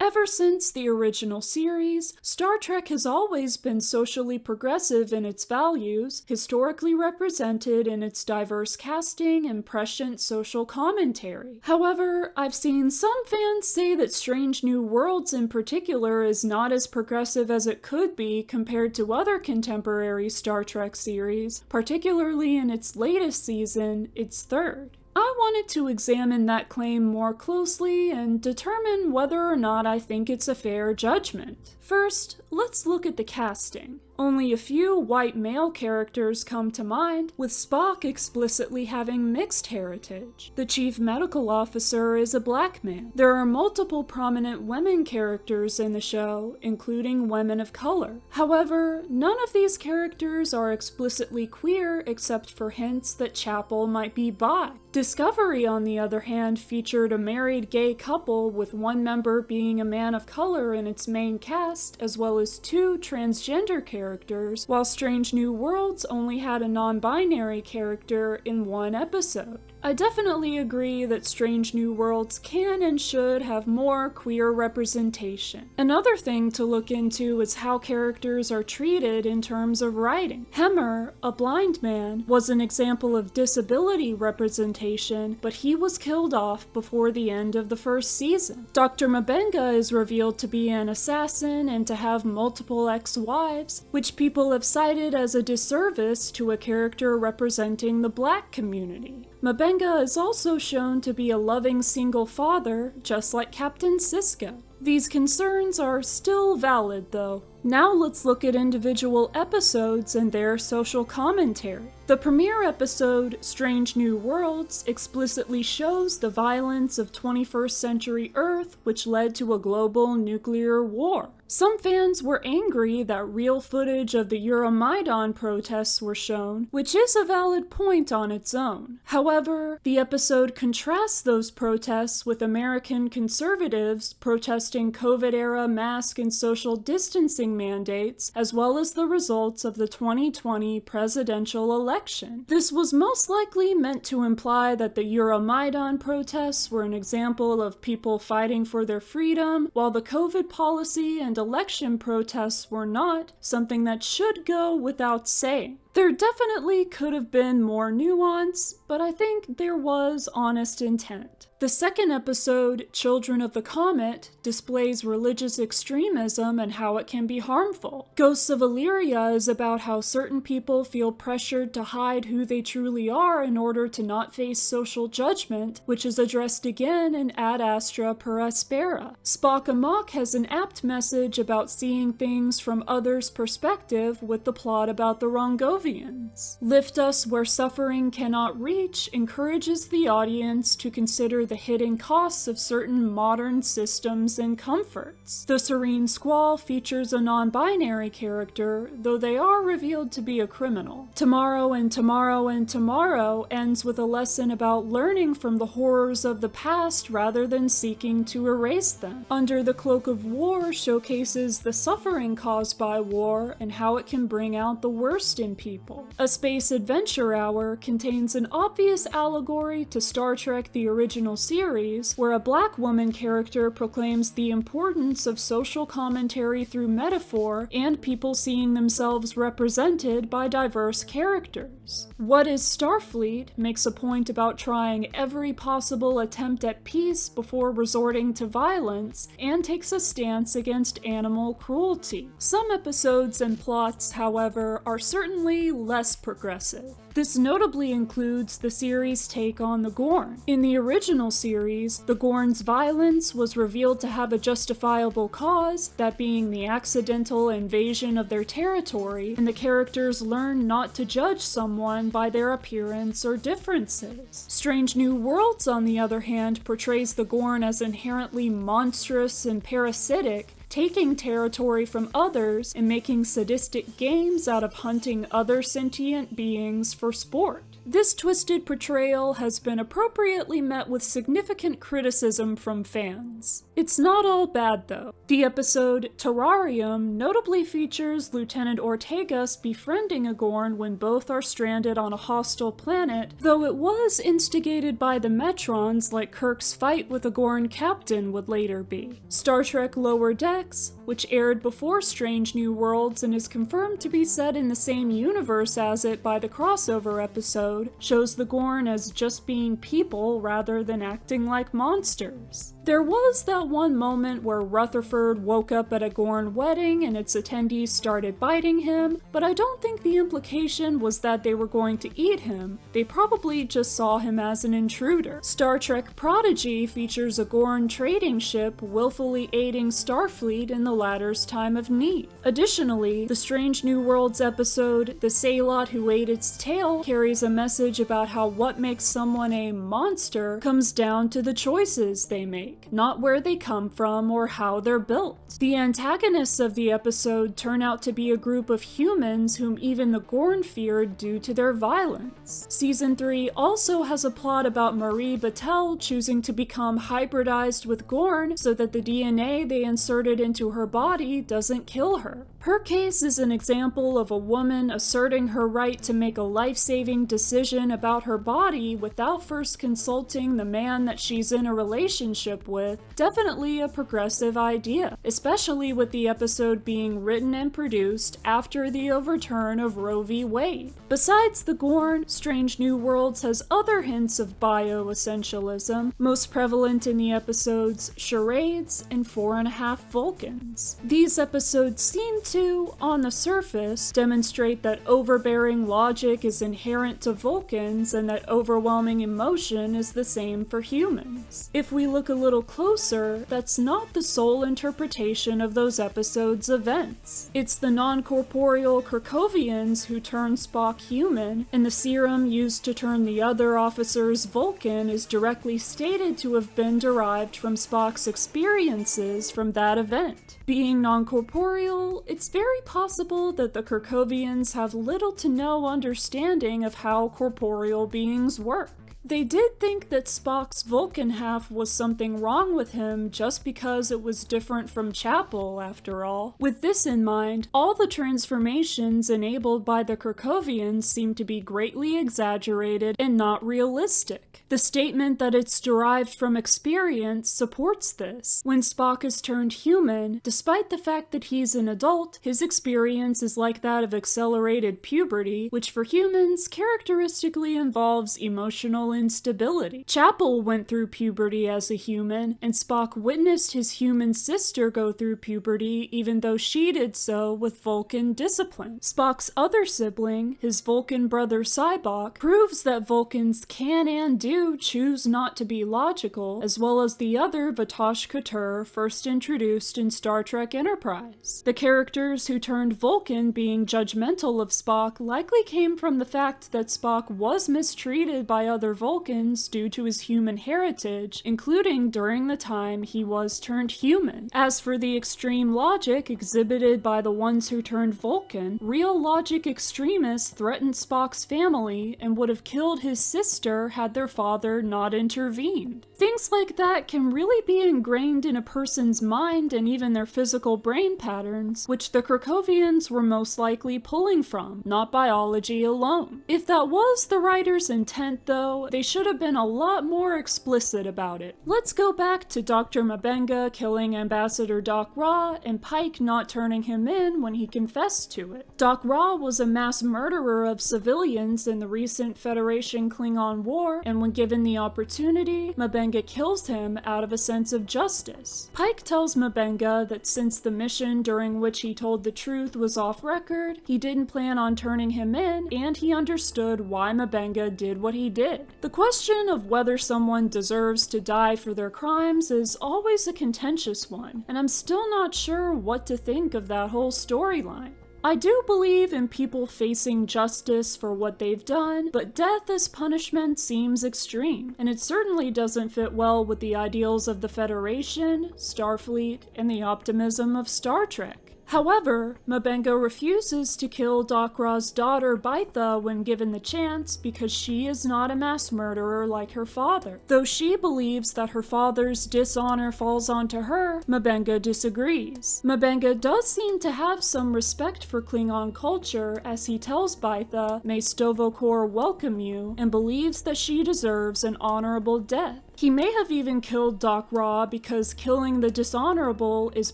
Ever since the original series, Star Trek has always been socially progressive in its values, historically represented in its diverse casting and prescient social commentary. However, I've seen some fans say that Strange New Worlds in particular is not as progressive as it could be compared to other contemporary Star Trek series, particularly in its latest season, its third. I wanted to examine that claim more closely and determine whether or not I think it's a fair judgment. First, let's look at the casting. Only a few white male characters come to mind, with Spock explicitly having mixed heritage. The chief medical officer is a black man. There are multiple prominent women characters in the show, including women of color. However, none of these characters are explicitly queer except for hints that Chapel might be bi. Discovery, on the other hand, featured a married gay couple with one member being a man of color in its main cast, as well as two transgender characters, while Strange New Worlds only had a non-binary character in one episode. I definitely agree that Strange New Worlds can and should have more queer representation. Another thing to look into is how characters are treated in terms of writing. Hemmer, a blind man, was an example of disability representation, but he was killed off before the end of the first season. Dr. M'Benga is revealed to be an assassin and to have multiple ex-wives, which people have cited as a disservice to a character representing the black community. M'Benga is also shown to be a loving single father, just like Captain Sisko. These concerns are still valid, though. Now let's look at individual episodes and their social commentary. The premiere episode, Strange New Worlds, explicitly shows the violence of 21st century Earth, which led to a global nuclear war. Some fans were angry that real footage of the Euromaidan protests were shown, which is a valid point on its own. However, the episode contrasts those protests with American conservatives protesting COVID-era mask and social distancing mandates, as well as the results of the 2020 presidential election. This was most likely meant to imply that the Euromaidan protests were an example of people fighting for their freedom, while the COVID policy and election protests were not, something that should go without saying. There definitely could have been more nuance, but I think there was honest intent. The second episode, Children of the Comet, displays religious extremism and how it can be harmful. Ghosts of Illyria is about how certain people feel pressured to hide who they truly are in order to not face social judgment, which is addressed again in Ad Astra per Aspera. Spock Amok has an apt message about seeing things from others' perspective with the plot about the Rongovians. Lift Us Where Suffering Cannot Reach encourages the audience to consider the hidden costs of certain modern systems and comforts. The Serene Squall features a non-binary character, though they are revealed to be a criminal. Tomorrow and Tomorrow and Tomorrow ends with a lesson about learning from the horrors of the past rather than seeking to erase them. Under the Cloak of War showcases the suffering caused by war and how it can bring out the worst in people. A Space Adventure Hour contains an obvious allegory to Star Trek the original series, where a black woman character proclaims the importance of social commentary through metaphor and people seeing themselves represented by diverse characters. What is Starfleet makes a point about trying every possible attempt at peace before resorting to violence, and takes a stance against animal cruelty. Some episodes and plots, however, are certainly less progressive. This notably includes the series' take on the Gorn. In the original series, the Gorn's violence was revealed to have a justifiable cause, that being the accidental invasion of their territory, and the characters learn not to judge someone by their appearance or differences. Strange New Worlds, on the other hand, portrays the Gorn as inherently monstrous and parasitic, taking territory from others and making sadistic games out of hunting other sentient beings for sport. This twisted portrayal has been appropriately met with significant criticism from fans. It's not all bad though. The episode Terrarium notably features Lieutenant Ortegas befriending a Gorn when both are stranded on a hostile planet, though it was instigated by the Metrons like Kirk's fight with a Gorn captain would later be. Star Trek Lower Decks, which aired before Strange New Worlds and is confirmed to be set in the same universe as it by the crossover episode, shows the Gorn as just being people rather than acting like monsters. There was that one moment where Rutherford woke up at a Gorn wedding and its attendees started biting him, but I don't think the implication was that they were going to eat him. They probably just saw him as an intruder. Star Trek Prodigy features a Gorn trading ship willfully aiding Starfleet in the latter's time of need. Additionally, the Strange New Worlds episode, The Sailot Who Ate Its Tail, carries a message about how what makes someone a monster comes down to the choices they make, not where they come from or how they're built. The antagonists of the episode turn out to be a group of humans whom even the Gorn feared due to their violence. Season 3 also has a plot about Marie Battelle choosing to become hybridized with Gorn so that the DNA they inserted into her body doesn't kill her. Her case is an example of a woman asserting her right to make a life-saving decision about her body without first consulting the man that she's in a relationship with. Definitely a progressive idea, especially with the episode being written and produced after the overturn of Roe v. Wade. Besides the Gorn, Strange New Worlds has other hints of bioessentialism, most prevalent in the episodes Charades and 4.5 Vulcans. These episodes seem to, on the surface, demonstrate that overbearing logic is inherent to Vulcans and that overwhelming emotion is the same for humans. If we look a little closer, that's not the sole interpretation of those episodes' events. It's the non-corporeal Kerkovians who turn Spock human, and the serum used to turn the other officers Vulcan is directly stated to have been derived from Spock's experiences from that event. Being non-corporeal, it's very possible that the Kerkovians have little to no understanding of how corporeal beings work. They did think that Spock's Vulcan half was something wrong with him just because it was different from Chapel, after all. With this in mind, all the transformations enabled by the Kerkovians seem to be greatly exaggerated and not realistic. The statement that it's derived from experience supports this. When Spock is turned human, despite the fact that he's an adult, his experience is like that of accelerated puberty, which for humans characteristically involves emotional instability. Chapel went through puberty as a human, and Spock witnessed his human sister go through puberty even though she did so with Vulcan discipline. Spock's other sibling, his Vulcan brother Sybok, proves that Vulcans can and do choose not to be logical, as well as the other Vatosh Katur first introduced in Star Trek Enterprise. The characters who turned Vulcan being judgmental of Spock likely came from the fact that Spock was mistreated by other Vulcans due to his human heritage, including during the time he was turned human. As for the extreme logic exhibited by the ones who turned Vulcan, real logic extremists threatened Spock's family and would have killed his sister had their father not intervened. Things like that can really be ingrained in a person's mind and even their physical brain patterns, which the Kerkovians were most likely pulling from, not biology alone. If that was the writer's intent though, they should have been a lot more explicit about it. Let's go back to Dr. M'Benga killing Ambassador Doc Ra and Pike not turning him in when he confessed to it. Doc Ra was a mass murderer of civilians in the recent Federation Klingon War, and when given the opportunity, M'Benga kills him out of a sense of justice. Pike tells M'Benga that since the mission during which he told the truth was off record, he didn't plan on turning him in, and he understood why M'Benga did what he did. The question of whether someone deserves to die for their crimes is always a contentious one, and I'm still not sure what to think of that whole storyline. I do believe in people facing justice for what they've done, but death as punishment seems extreme, and it certainly doesn't fit well with the ideals of the Federation, Starfleet, and the optimism of Star Trek. However, M'Benga refuses to kill Dokra's daughter Baitha when given the chance because she is not a mass murderer like her father. Though she believes that her father's dishonor falls onto her, M'Benga disagrees. M'Benga does seem to have some respect for Klingon culture as he tells Baitha, "May Sto-vo-kor welcome you," and believes that she deserves an honorable death. He may have even killed Dok-Ra because killing the dishonorable is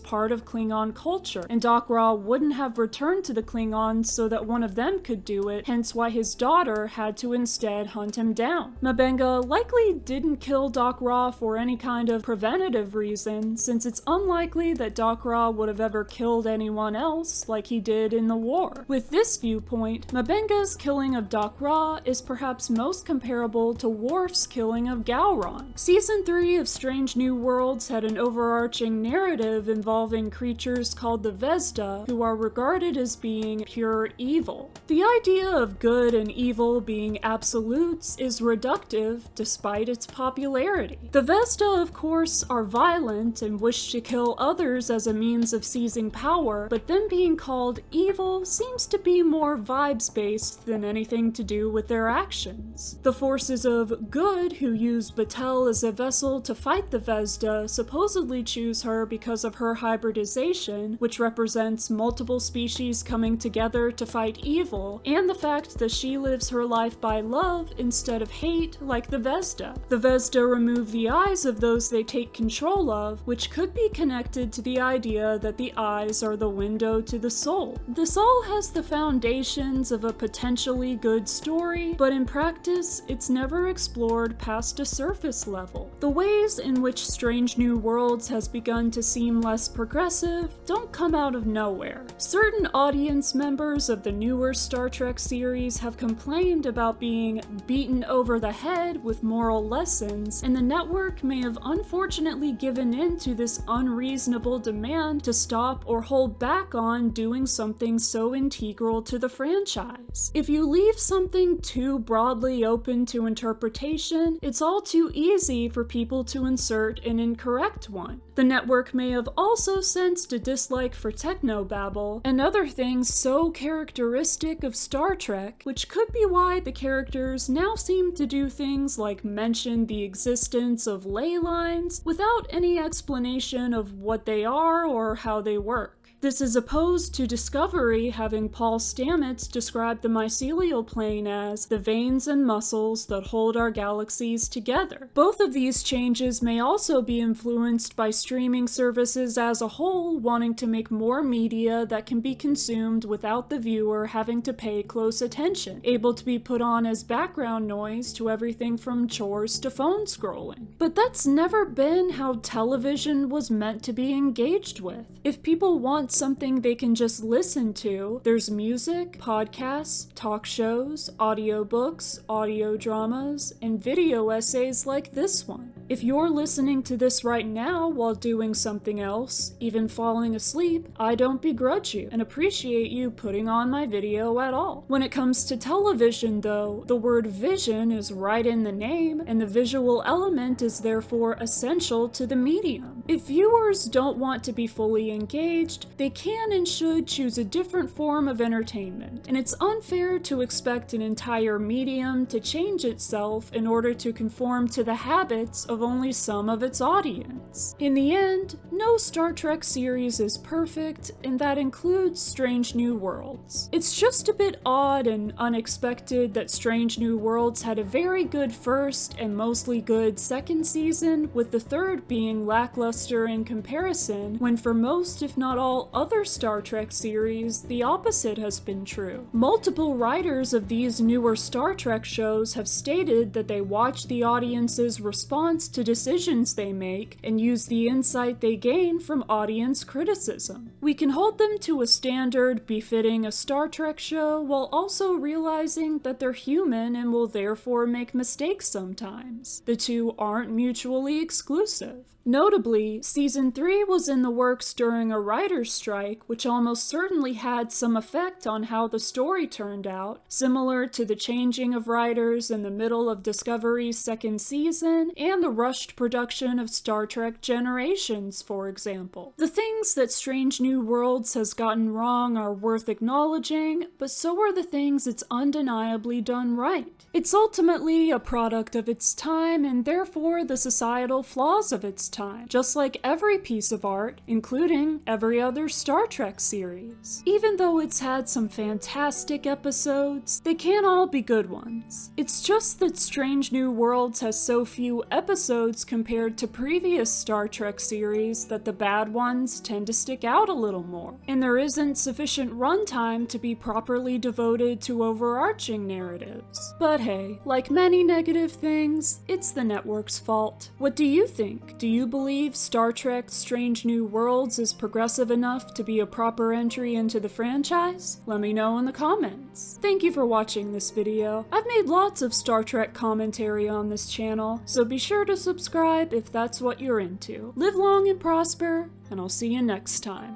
part of Klingon culture, and Dok-Ra wouldn't have returned to the Klingons so that one of them could do it, hence why his daughter had to instead hunt him down. M'Benga likely didn't kill Dok-Ra for any kind of preventative reason, since it's unlikely that Dok-Ra would have ever killed anyone else like he did in the war. With this viewpoint, M'Benga's killing of Dok-Ra is perhaps most comparable to Worf's killing of Gowron. Season 3 of Strange New Worlds had an overarching narrative involving creatures called the Vezda, who are regarded as being pure evil. The idea of good and evil being absolutes is reductive despite its popularity. The Vezda, of course, are violent and wish to kill others as a means of seizing power, but them being called evil seems to be more vibes-based than anything to do with their actions. The forces of good, who use Batel as a vessel to fight the Vezda, supposedly choose her because of her hybridization, which represents multiple species coming together to fight evil, and the fact that she lives her life by love instead of hate like the Vezda. The Vezda remove the eyes of those they take control of, which could be connected to the idea that the eyes are the window to the soul. This all has the foundations of a potentially good story, but in practice, it's never explored past a surface level. The ways in which Strange New Worlds has begun to seem less progressive don't come out of nowhere. Certain audience members of the newer Star Trek series have complained about being beaten over the head with moral lessons, and the network may have unfortunately given in to this unreasonable demand to stop or hold back on doing something so integral to the franchise. If you leave something too broadly open to interpretation, it's all too easy for people to insert an incorrect one. The network may have also sensed a dislike for technobabble and other things so characteristic of Star Trek, which could be why the characters now seem to do things like mention the existence of ley lines without any explanation of what they are or how they work. This is opposed to Discovery having Paul Stamets describe the mycelial plane as the veins and muscles that hold our galaxies together. Both of these changes may also be influenced by streaming services as a whole wanting to make more media that can be consumed without the viewer having to pay close attention, able to be put on as background noise to everything from chores to phone scrolling. But that's never been how television was meant to be engaged with. If people want something they can just listen to, there's music, podcasts, talk shows, audiobooks, audio dramas, and video essays like this one. If you're listening to this right now while doing something else, even falling asleep, I don't begrudge you and appreciate you putting on my video at all. When it comes to television though, the word vision is right in the name, and the visual element is therefore essential to the medium. If viewers don't want to be fully engaged, they can and should choose a different form of entertainment, and it's unfair to expect an entire medium to change itself in order to conform to the habits of only some of its audience. In the end, no Star Trek series is perfect, and that includes Strange New Worlds. It's just a bit odd and unexpected that Strange New Worlds had a very good first and mostly good second season, with the third being lackluster in comparison, when for most if not all other Star Trek series, the opposite has been true. Multiple writers of these newer Star Trek shows have stated that they watch the audience's response to decisions they make and use the insight they gain from audience criticism. We can hold them to a standard befitting a Star Trek show while also realizing that they're human and will therefore make mistakes sometimes. The two aren't mutually exclusive. Notably, Season 3 was in the works during a writer's strike, which almost certainly had some effect on how the story turned out, similar to the changing of writers in the middle of Discovery's second season and the rushed production of Star Trek Generations, for example. The things that Strange New Worlds has gotten wrong are worth acknowledging, but so are the things it's undeniably done right. It's ultimately a product of its time and therefore the societal flaws of its time, just like every piece of art, including every other Star Trek series. Even though it's had some fantastic episodes, they can't all be good ones. It's just that Strange New Worlds has so few episodes compared to previous Star Trek series that the bad ones tend to stick out a little more, and there isn't sufficient runtime to be properly devoted to overarching narratives. But hey, like many negative things, it's the network's fault. What do you think? Do you believe Star Trek Strange New Worlds is progressive enough to be a proper entry into the franchise? Let me know in the comments. Thank you for watching this video. I've made lots of Star Trek commentary on this channel, so be sure to subscribe if that's what you're into. Live long and prosper, and I'll see you next time.